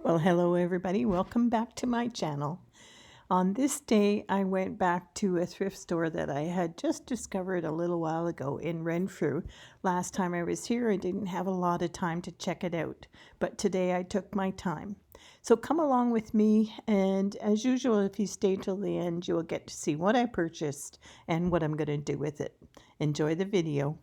Well, hello everybody. Welcome back to my channel. On this day, I went back to a thrift store that I had just discovered a little while ago in Renfrew. Last time I was here, I didn't have a lot of time to check it out, but today I took my time. So come along with me, and as usual, if you stay till the end, you will get to see what I purchased and what I'm going to do with it. Enjoy the video.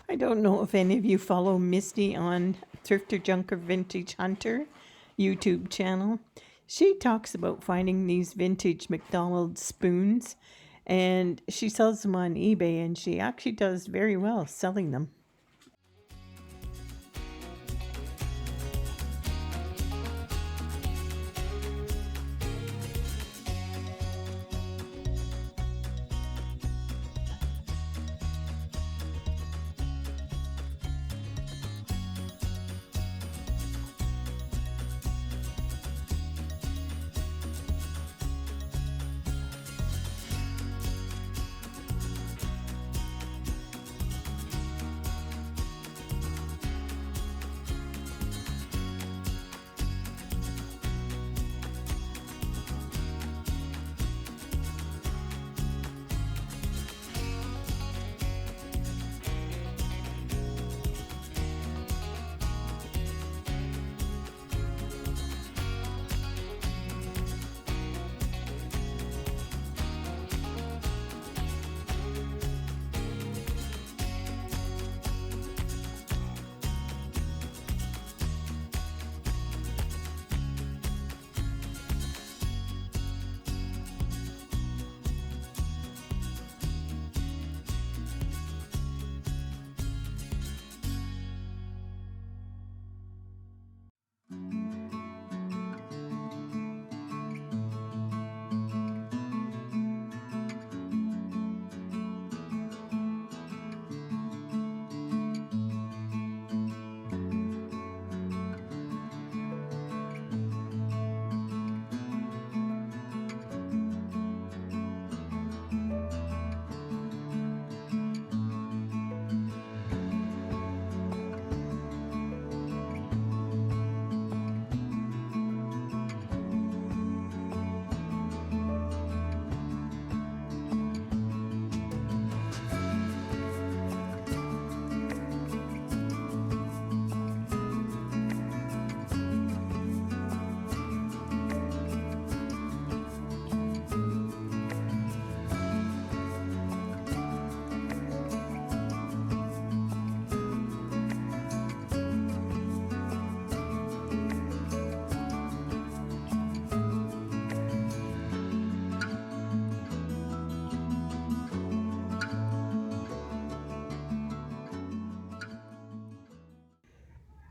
I don't know if any of you follow Misty on Thrifter Junker Vintage Hunter YouTube channel. She talks about finding these vintage McDonald's spoons, and she sells them on eBay, and she actually does very well selling them.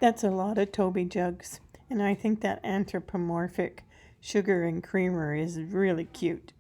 That's a lot of Toby jugs, and I think that anthropomorphic sugar and creamer is really cute.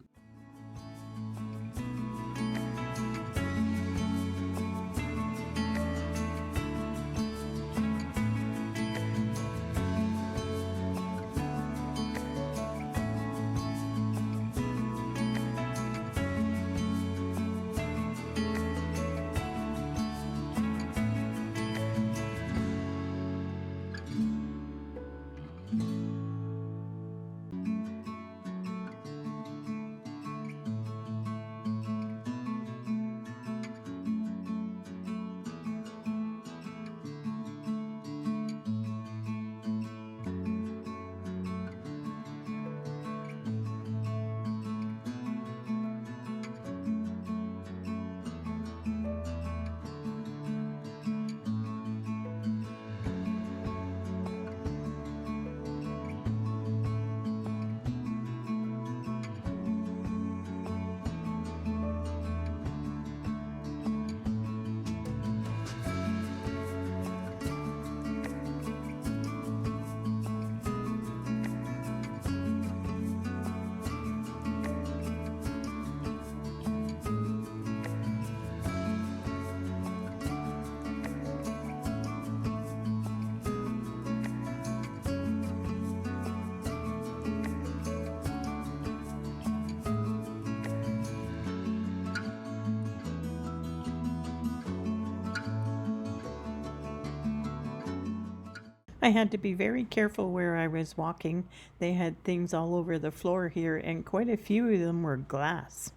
I had to be very careful where I was walking. They had things all over the floor here, and quite a few of them were glass.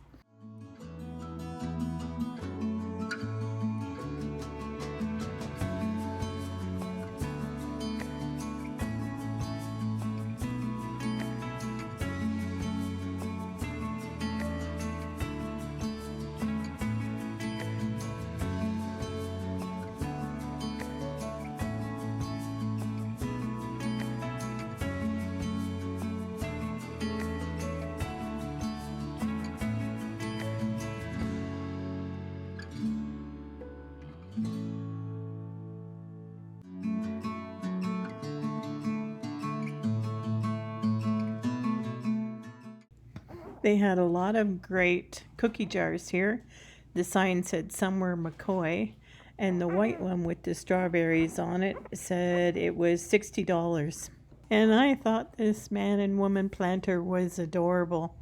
They had a lot of great cookie jars here. The sign said somewhere McCoy, and the white one with the strawberries on it said it was $60. And I thought this man and woman planter was adorable.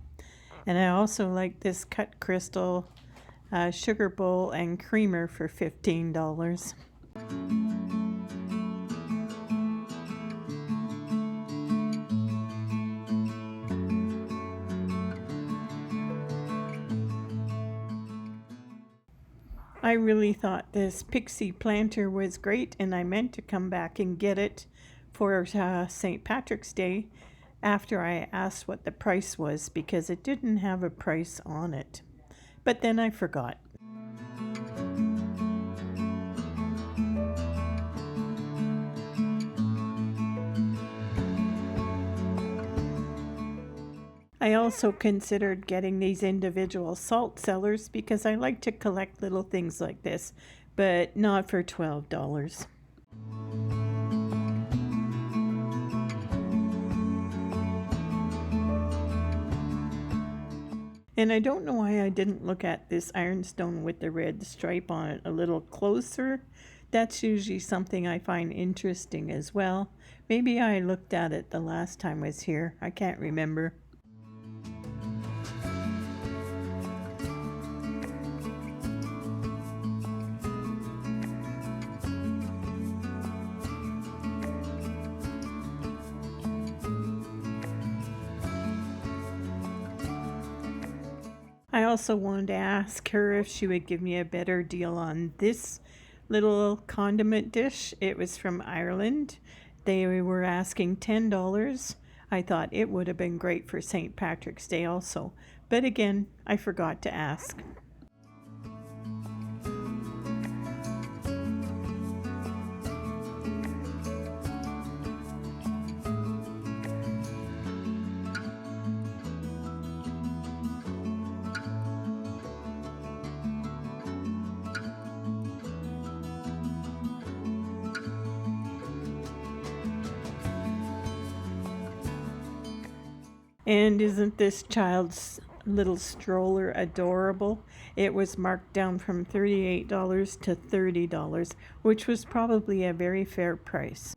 And I also like this cut crystal sugar bowl and creamer for $15. I really thought this pixie planter was great, and I meant to come back and get it for St. Patrick's Day after I asked what the price was, because it didn't have a price on it. But then I forgot. I also considered getting these individual salt cellars because I like to collect little things like this, but not for $12. And I don't know why I didn't look at this ironstone with the red stripe on it a little closer. That's usually something I find interesting as well. Maybe I looked at it the last time I was here. I can't remember. I also wanted to ask her if she would give me a better deal on this little condiment dish. It was from Ireland. They were asking $10. I thought it would have been great for St. Patrick's Day also. But again, I forgot to ask. And isn't this child's little stroller adorable? It was marked down from $38 to $30, which was probably a very fair price.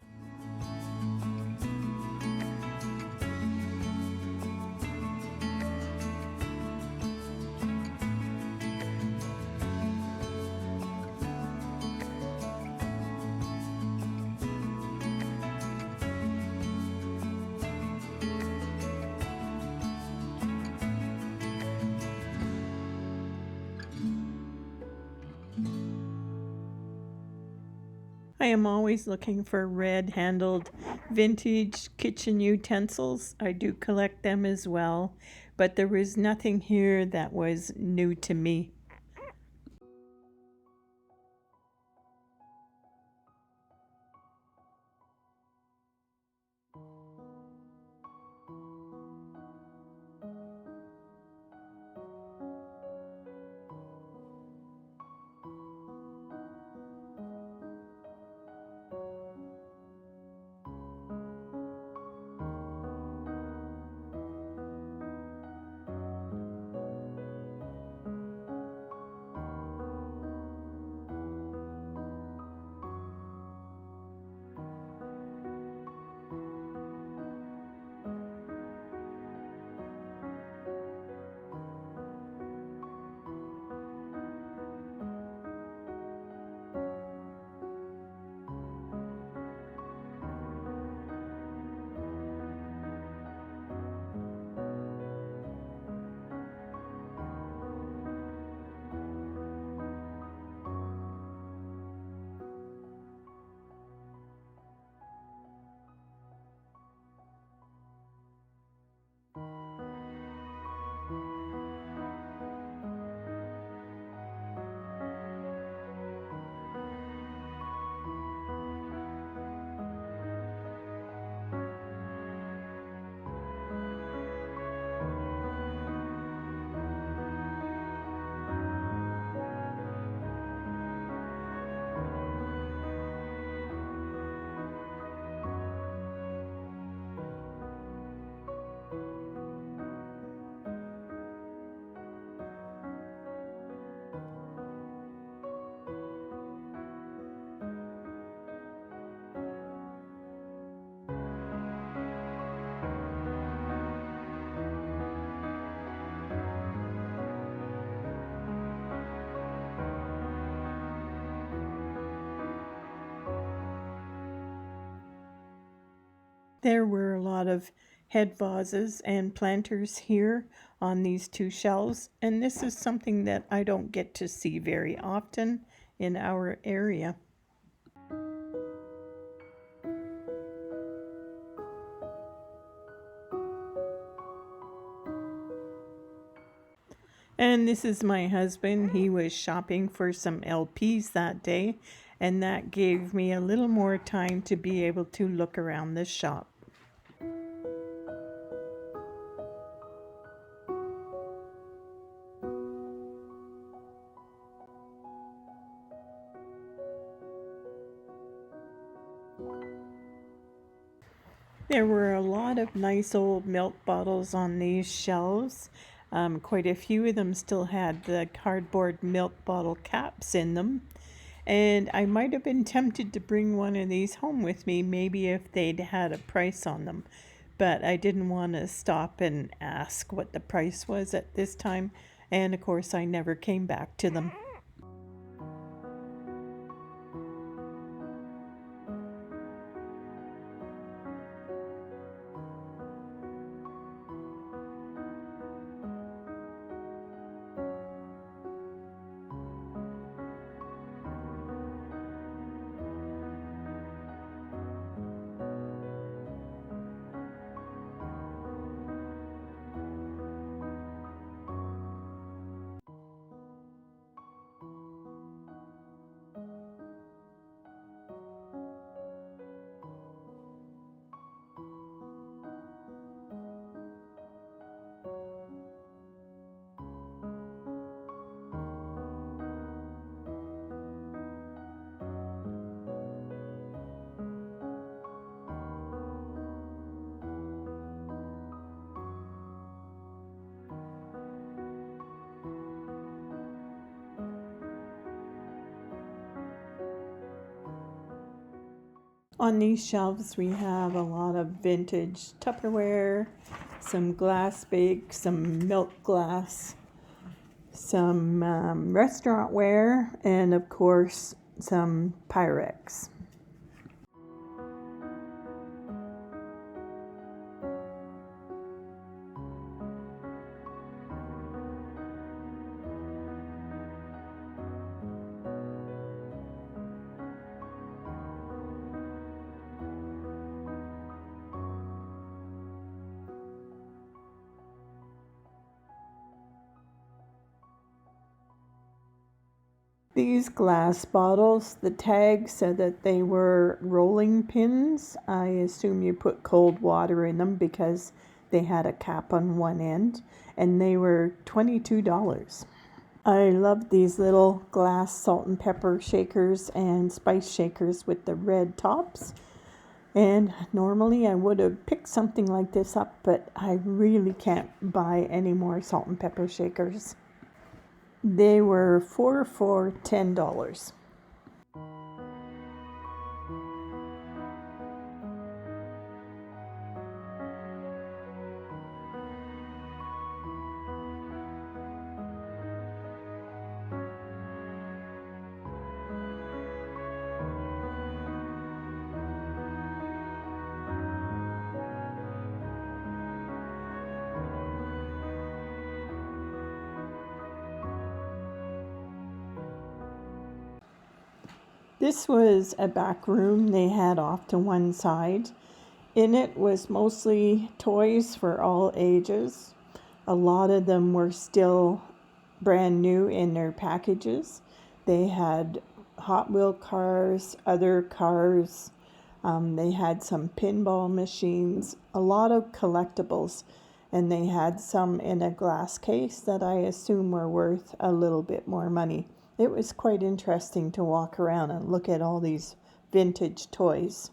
I am always looking for red-handled vintage kitchen utensils. I do collect them as well, but there was nothing here that was new to me. There were a lot of head vases and planters here on these two shelves, and this is something that I don't get to see very often in our area. And this is my husband. He was shopping for some LPs that day, and that gave me a little more time to be able to look around the shop. There were a lot of nice old milk bottles on these shelves. Quite a few of them still had the cardboard milk bottle caps in them. And I might have been tempted to bring one of these home with me, maybe if they'd had a price on them. But I didn't want to stop and ask what the price was at this time. And of course, I never came back to them. On these shelves, we have a lot of vintage Tupperware, some glass bake, some milk glass, some restaurant ware, and of course, some Pyrex. These glass bottles, the tag said that they were rolling pins. I assume you put cold water in them because they had a cap on one end, and they were $22. I love these little glass salt and pepper shakers and spice shakers with the red tops. And normally I would have picked something like this up, but I really can't buy any more salt and pepper shakers. They were 4 for $10. This was a back room they had off to one side. In it was mostly toys for all ages. A lot of them were still brand new in their packages. They had Hot Wheel cars, other cars. They had some pinball machines, a lot of collectibles, and they had some in a glass case that I assume were worth a little bit more money. It was quite interesting to walk around and look at all these vintage toys.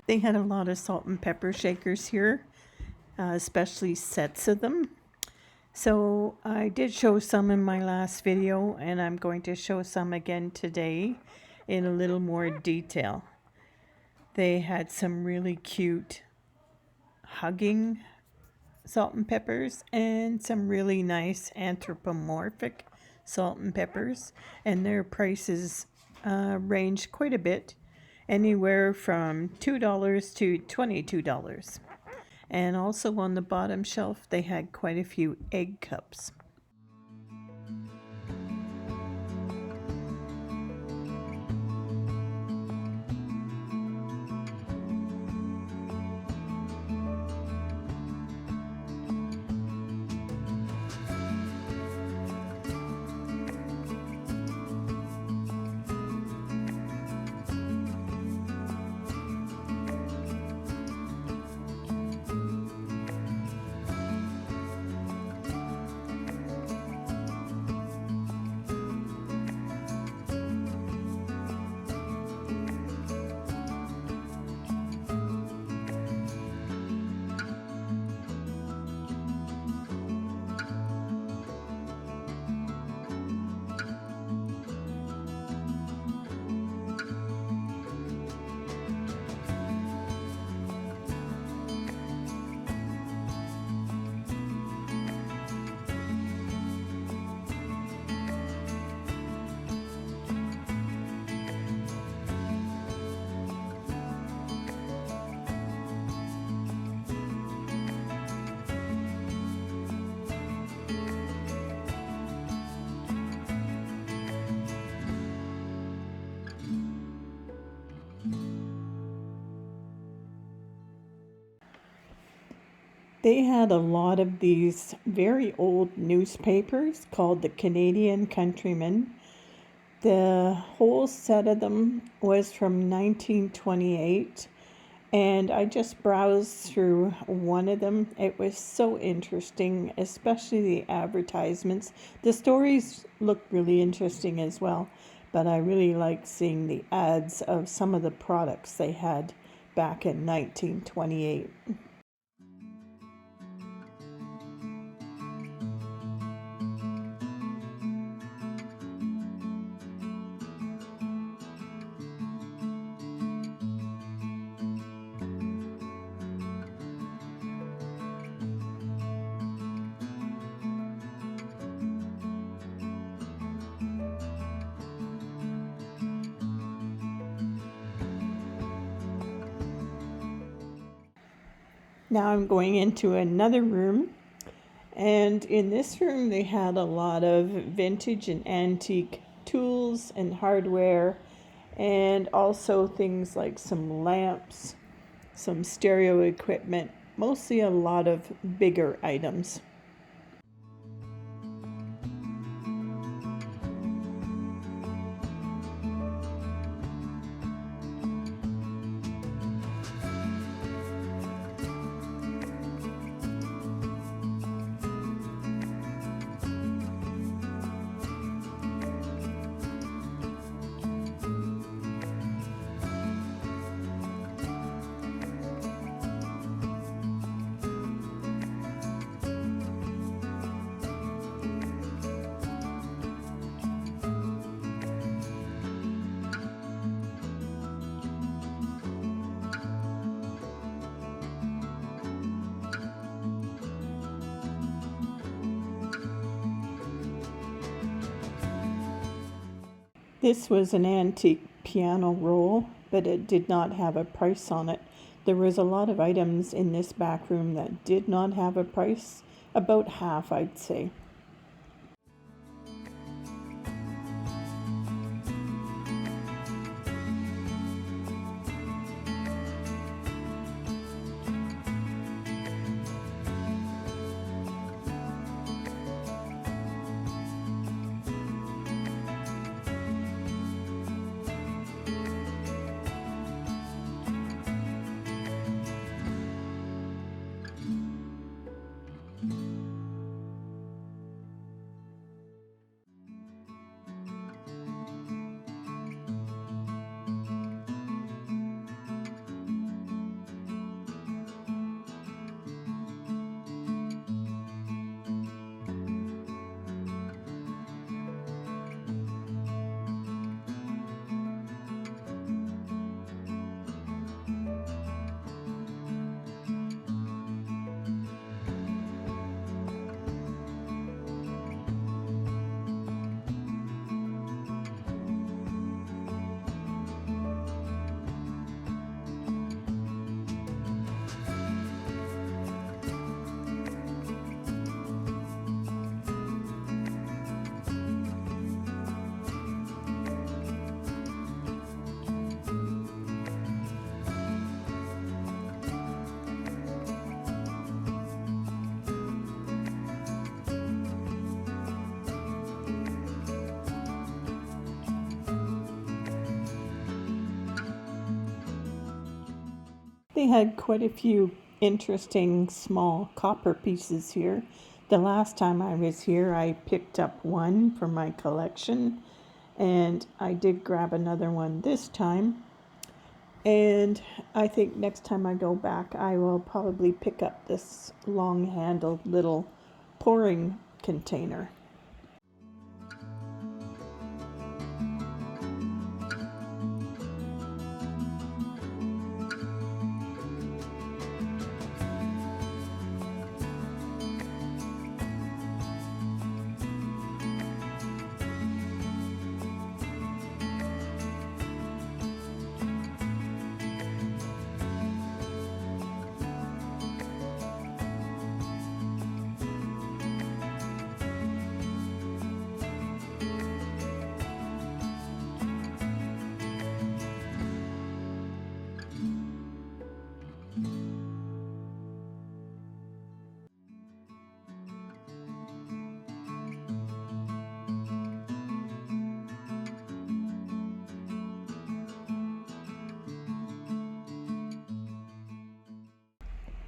They had a lot of salt and pepper shakers here, especially sets of them. So I did show some in my last video, and I'm going to show some again today in a little more detail. They had some really cute hugging salt and peppers and some really nice anthropomorphic salt and peppers, and their prices range quite a bit, anywhere from $2 to $22. And also on the bottom shelf they had quite a few egg cups. They had a lot of these very old newspapers called the Canadian Countryman. The whole set of them was from 1928, and I just browsed through one of them. It was so interesting, especially the advertisements. The stories looked really interesting as well, but I really liked seeing the ads of some of the products they had back in 1928. Now I'm going into another room, and in this room they had a lot of vintage and antique tools and hardware, and also things like some lamps, some stereo equipment, mostly a lot of bigger items. This was an antique piano roll, but it did not have a price on it. There was a lot of items in this back room that did not have a price, about half I'd say. They had quite a few interesting small copper pieces here. The last time I was here, I picked up one for my collection, and I did grab another one this time. And I think next time I go back, I will probably pick up this long-handled little pouring container.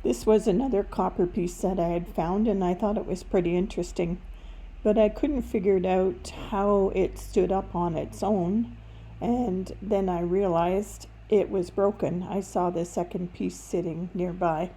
This was another copper piece that I had found, and I thought it was pretty interesting, but I couldn't figure out how it stood up on its own, and then I realized it was broken. I saw the second piece sitting nearby.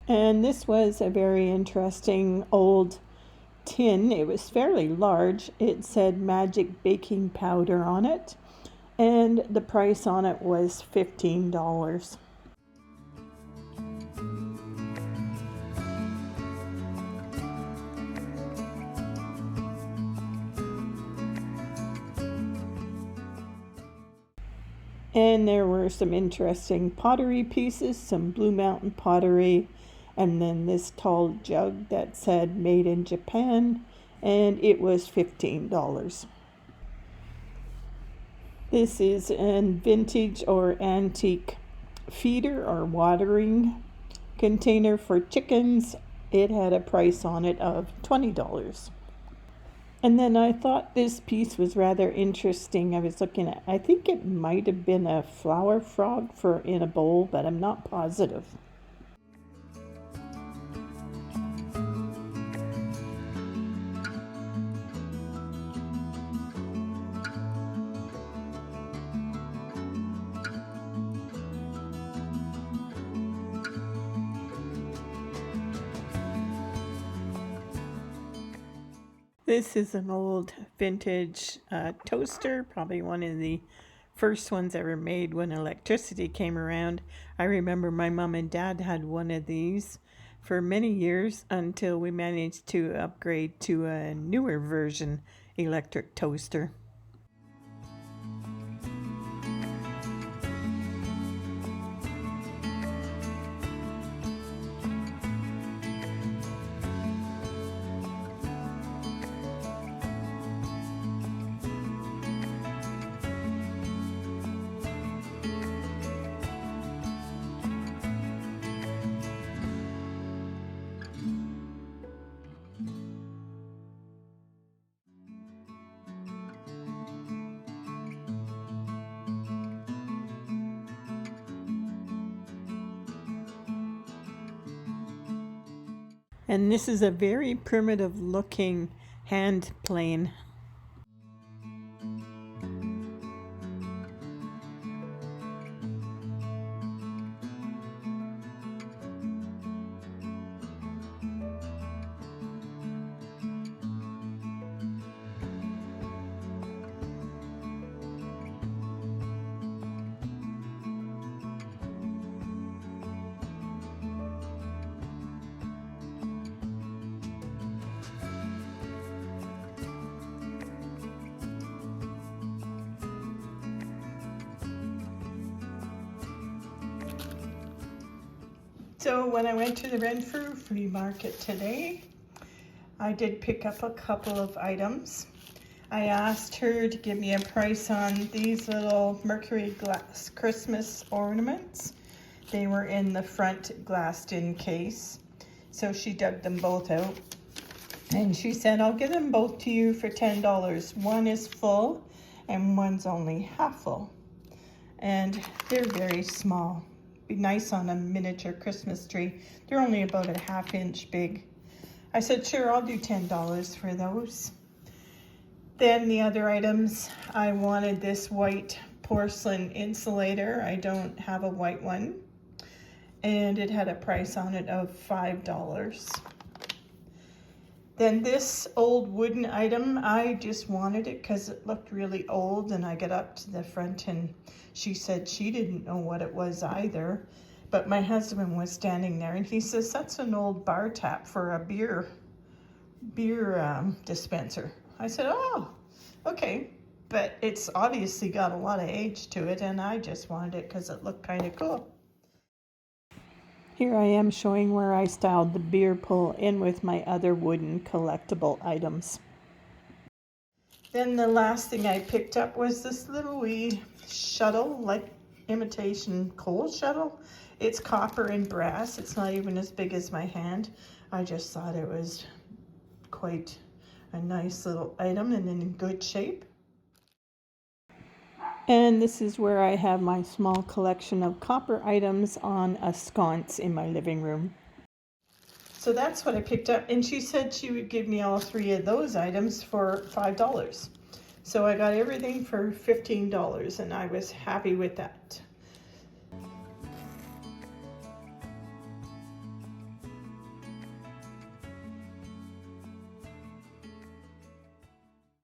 And this was a very interesting old tin. It was fairly large. It said magic baking powder on it, and the price on it was $15. And there were some interesting pottery pieces, some Blue Mountain pottery, and then this tall jug that said made in Japan, and it was $15. This is a vintage or antique feeder or watering container for chickens. It had a price on it of $20. And then I thought this piece was rather interesting. I was looking at, I think it might have been a flower frog for in a bowl, but I'm not positive. This is an old vintage toaster, probably one of the first ones ever made when electricity came around. I remember my mom and dad had one of these for many years until we managed to upgrade to a newer version electric toaster. And this is a very primitive looking hand plane. So when I went to the Renfrew flea market today, I did pick up a couple of items. I asked her to give me a price on these little mercury glass Christmas ornaments. They were in the front glassed-in case. So she dug them both out. And she said, I'll give them both to you for $10. One is full and one's only half full. And they're very small. Be nice on a miniature Christmas tree. They're only about a ½ inch big. I said, sure, I'll do $10 for those. Then the other items, I wanted this white porcelain insulator. I don't have a white one. And it had a price on it of $5. Then this old wooden item, I just wanted it because it looked really old, and I got up to the front and she said she didn't know what it was either. But my husband was standing there and he says, that's an old bar tap for a beer dispenser. I said, oh, okay. But it's obviously got a lot of age to it, and I just wanted it because it looked kind of cool. Here I am showing where I styled the beer pull in with my other wooden collectible items. Then the last thing I picked up was this little wee shuttle, like imitation coal shuttle. It's copper and brass. It's not even as big as my hand. I just thought it was quite a nice little item and in good shape. And this is where I have my small collection of copper items on a sconce in my living room. So that's what I picked up, and she said she would give me all 3 of those items for $5. So I got everything for $15, and I was happy with that.